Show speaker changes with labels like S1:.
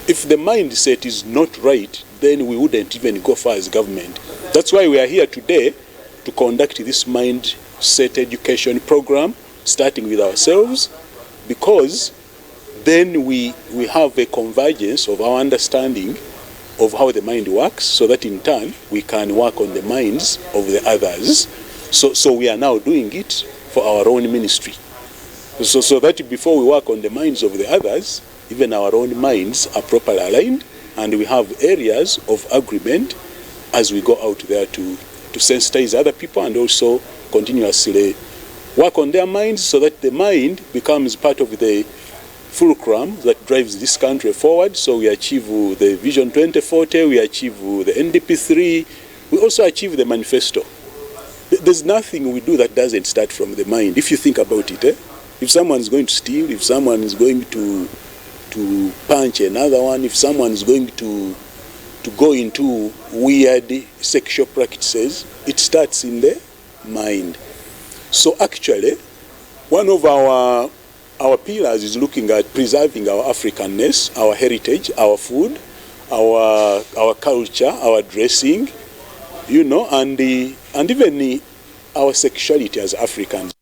S1: If the mindset is not right, then we wouldn't even go far as government. That's why we are here today to conduct this mindset education program, starting with ourselves, because then we have a convergence of our understanding of how the mind works, so that in turn we can work on the minds of the others. So we are now doing it for our own ministry. So that before we work on the minds of the others, even our own minds are properly aligned, and we have areas of agreement as we go out there to sensitize other people and also continuously work on their minds, so that the mind becomes part of the fulcrum that drives this country forward. So we achieve the Vision 2040, we achieve the NDP3, we also achieve the manifesto. There's nothing we do that doesn't start from the mind, if you think about it. If someone is going to steal, if someone is going to punch another one, if someone is going to go into weird sexual practices, it starts in the mind. So actually, one of our pillars is looking at preserving our Africanness, our heritage, our food, our culture, our dressing, and even our sexuality as Africans.